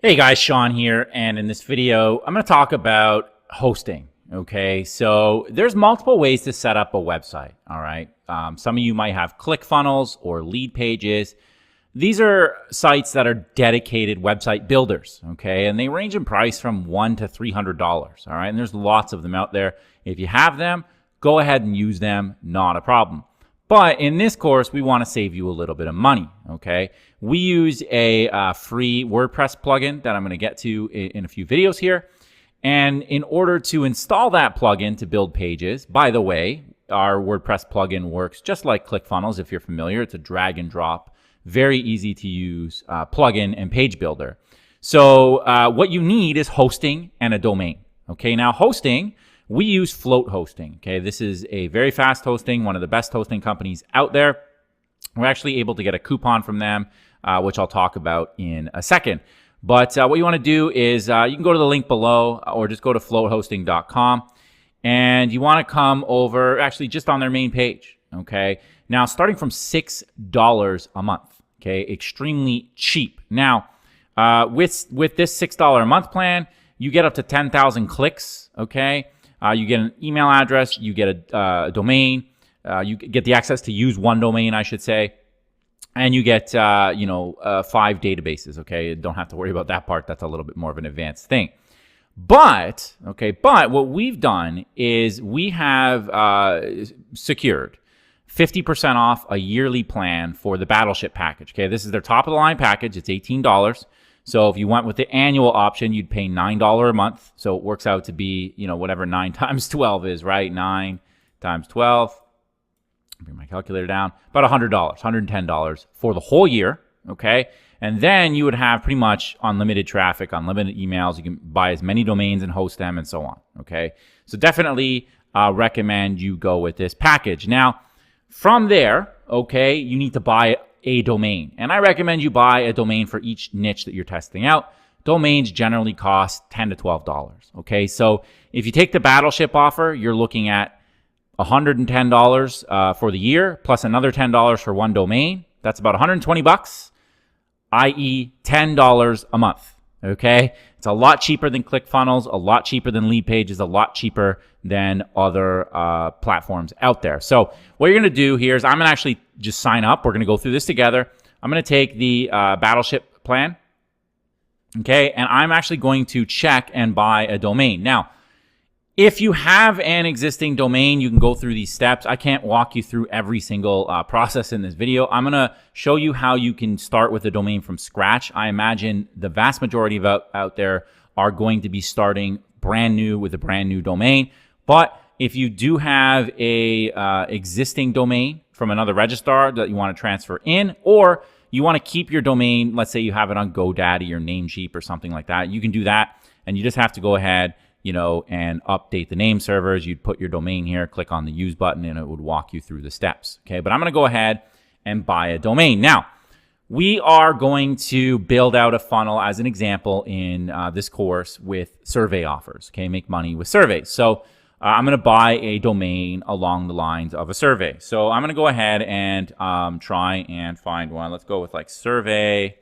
Hey guys, Sean here, and in this video, I'm going to talk about hosting. Okay, so there's multiple ways to set up a website. All right, some of you might have ClickFunnels or Lead Pages. These are sites that are dedicated website builders. Okay, and they range in price from $100 to $300. All right, and there's lots of them out there. If you have them, go ahead and use them, not a problem. But in this course, we want to save you a little bit of money, okay? We use a free WordPress plugin that I'm going to get to in a few videos here. And in order to install that plugin to build pages, by the way, our WordPress plugin works just like ClickFunnels, if you're familiar. It's a drag and drop, very easy to use plugin and page builder. So what you need is hosting and a domain, okay? Now hosting, we use Float Hosting, okay? This is a very fast hosting, one of the best hosting companies out there. We're actually able to get a coupon from them, which I'll talk about in a second. But what you want to do is you can go to the link below or just go to floathosting.com, and you want to come over actually just on their main page, okay? Now, starting from $6 a month, okay? Extremely cheap. Now, with this $6 a month plan, you get up to 10,000 clicks, okay? You get an email address, you get a domain, you get the access to use one domain, I should say, and you get 5 databases. Okay, don't have to worry about that part. That's a little bit more of an advanced thing. But what we've done is we have secured 50% off a yearly plan for the Battleship package. Okay, this is their top of the line package. It's $18. So if you went with the annual option, you'd pay $9 a month. So it works out to be, whatever 9 times 12 is, right? 9 times 12. Bring my calculator down. About $100, $110 for the whole year, okay? And then you would have pretty much unlimited traffic, unlimited emails. You can buy as many domains and host them and so on, okay? So definitely recommend you go with this package. Now, from there, okay, you need to buy a domain. And I recommend you buy a domain for each niche that you're testing out. Domains generally cost $10 to $12, okay? So if you take the Battleship offer, you're looking at $110 for the year, plus another $10 for one domain. That's about 120 bucks, i.e. $10 a month, okay? It's a lot cheaper than ClickFunnels, a lot cheaper than Lead Pages, a lot cheaper than other platforms out there. So what you're going to do here is I'm going to actually just sign up. We're going to go through this together. I'm going to take the Battleship plan, okay? And I'm actually going to check and buy a domain. Now, if you have an existing domain, you can go through these steps. I can't walk you through every single process in this video. I'm going to show you how you can start with a domain from scratch. I imagine the vast majority of out there are going to be starting brand new with a brand new domain. But if you do have a existing domain from another registrar that you want to transfer in, or you want to keep your domain, let's say you have it on GoDaddy or Namecheap or something like that, you can do that. And you just have to go ahead and update the name servers. You'd put your domain here, click on the use button, and it would walk you through the steps. Okay, but I'm going to go ahead and buy a domain. Now, we are going to build out a funnel as an example in this course with survey offers. Okay, make money with surveys. So I'm going to buy a domain along the lines of a survey. So I'm going to go ahead and try and find one. Let's go with like survey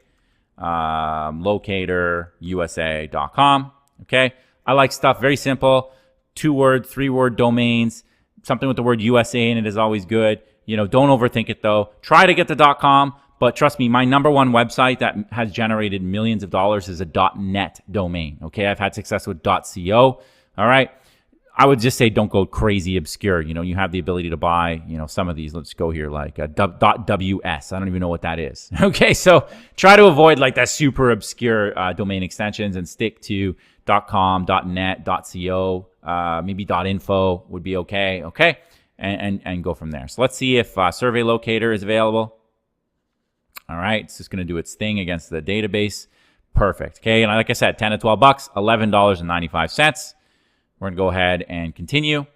locator.usa.com. Okay. I like stuff very simple, 2-word, 3-word domains. Something with the word USA in it is always good. Don't overthink it though. Try to get the .com, but trust me, my #1 website that has generated millions of dollars is a .net domain. Okay, I've had success with .co. All right, I would just say don't go crazy obscure. You have the ability to buy, some of these. Let's go here like .ws. I don't even know what that is. Okay, so try to avoid like that super obscure domain extensions and stick to .com, .net, .co, maybe .info would be okay, and go from there. So let's see if Survey Locator is available. All right, it's just going to do its thing against the database. Perfect, okay, and like I said, 10 to 12 bucks, $11.95. We're going to go ahead and continue,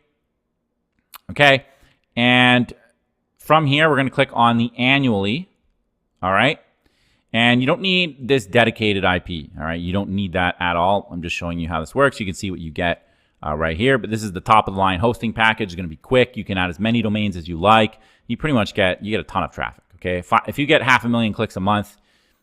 okay, and from here, we're going to click on the annually, all right. And you don't need this dedicated IP, all right? You don't need that at all. I'm just showing you how this works. You can see what you get right here, but this is the top of the line hosting package. It's going to be quick. You can add as many domains as you like. You pretty much get a ton of traffic, okay? If you get 500,000 clicks a month,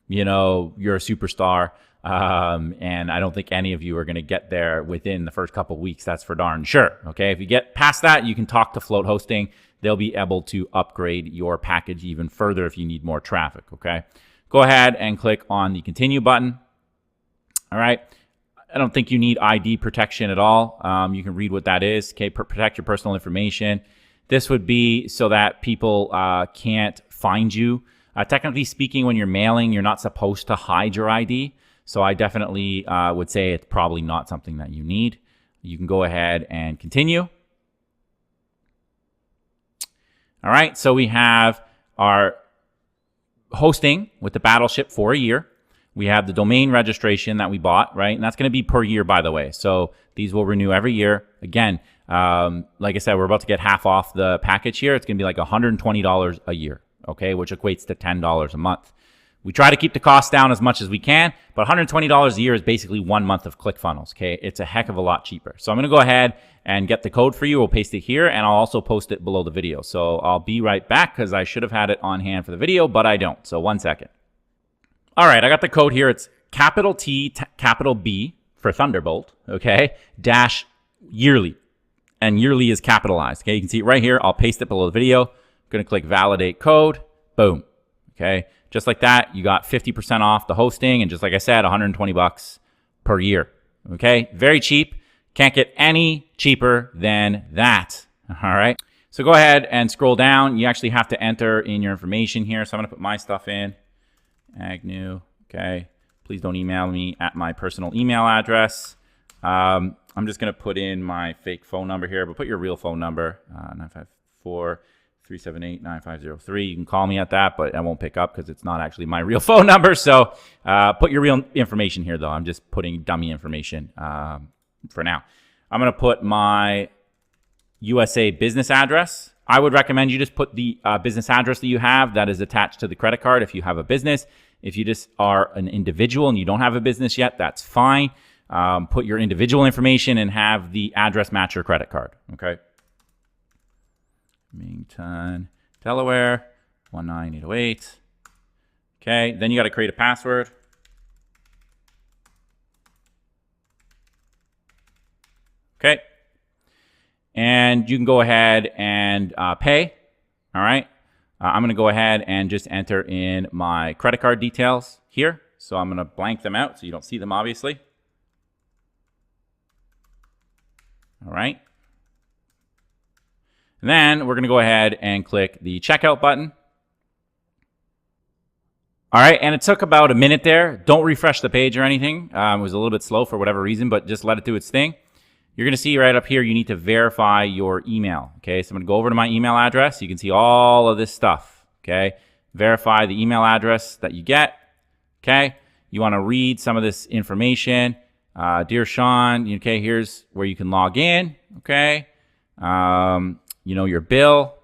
you're a superstar. And I don't think any of you are going to get there within the first couple of weeks. That's for darn sure. Okay, if you get past that, you can talk to Float Hosting. They'll be able to upgrade your package even further if you need more traffic. Okay, go ahead and click on the continue button. All right. I don't think you need ID protection at all. You can read what that is. Okay, protect your personal information. This would be so that people can't find you. Technically speaking, when you're mailing, you're not supposed to hide your ID. So I definitely would say it's probably not something that you need. You can go ahead and continue. All right, so we have our hosting with the Battleship for a year. We have the domain registration that we bought, right? And that's going to be per year, by the way. So these will renew every year. Again, like I said, we're about to get half off the package here. It's going to be like $120 a year, okay, which equates to $10 a month. We try to keep the cost down as much as we can, but $120 a year is basically 1 month of ClickFunnels, okay? It's a heck of a lot cheaper. So I'm going to go ahead and get the code for you. We'll paste it here, and I'll also post it below the video. So I'll be right back because I should have had it on hand for the video, but I don't. So 1 second. All right, I got the code here. It's capital T, capital B for Thunderbolt, okay, dash yearly. And yearly is capitalized, okay? You can see it right here. I'll paste it below the video. I'm going to click validate code. Boom, okay? Just like that, you got 50% off the hosting, and just like I said, 120 bucks per year, okay? Very cheap. Can't get any cheaper than that, all right? So go ahead and scroll down. You actually have to enter in your information here. So I'm going to put my stuff in. Agnew, okay. Please don't email me at my personal email address. I'm just going to put in my fake phone number here, but put your real phone number, 954-378-9503. You can call me at that, but I won't pick up because it's not actually my real phone number. So put your real information here, though. I'm just putting dummy information for now. I'm going to put my USA business address. I would recommend you just put the business address that you have that is attached to the credit card if you have a business. If you just are an individual and you don't have a business yet, that's fine. Put your individual information and have the address match your credit card, okay? Remington, Delaware, 19808. Okay, then you got to create a password. Okay. And you can go ahead and pay, all right? I'm going to go ahead and just enter in my credit card details here. So I'm going to blank them out so you don't see them, obviously. All right. And then we're going to go ahead and click the checkout button. All right, and it took about a minute there. Don't refresh the page or anything. It was a little bit slow for whatever reason, but just let it do its thing. You're going to see right up here, you need to verify your email, okay? So I'm going to go over to my email address. You can see all of this stuff, okay? Verify the email address that you get, okay? You want to read some of this information. Dear Sean, okay, here's where you can log in, okay? You know, your bill.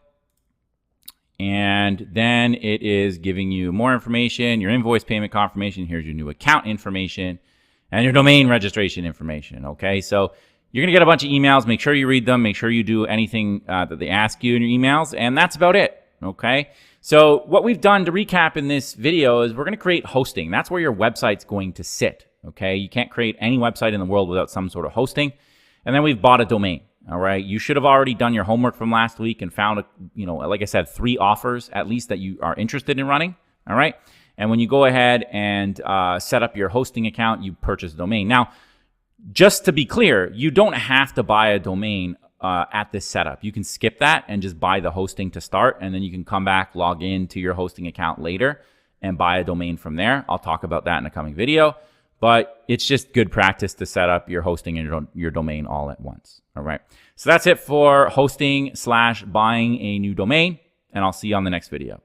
And then it is giving you more information, your invoice payment confirmation. Here's your new account information and your domain registration information, okay? So you're going to get a bunch of emails. Make sure you read them. Make sure you do anything that they ask you in your emails. And that's about it, okay? So what we've done to recap in this video is we're going to create hosting. That's where your website's going to sit, okay? You can't create any website in the world without some sort of hosting. And then we've bought a domain, all right? You should have already done your homework from last week and found, like I said, 3 offers at least that you are interested in running, all right? And when you go ahead and set up your hosting account, you purchase a domain. Now, just to be clear, you don't have to buy a domain at this setup. You can skip that and just buy the hosting to start, and then you can come back, log into your hosting account later, and buy a domain from there. I'll talk about that in a coming video, but it's just good practice to set up your hosting and your domain all at once, all right? So that's it for hosting / buying a new domain, and I'll see you on the next video.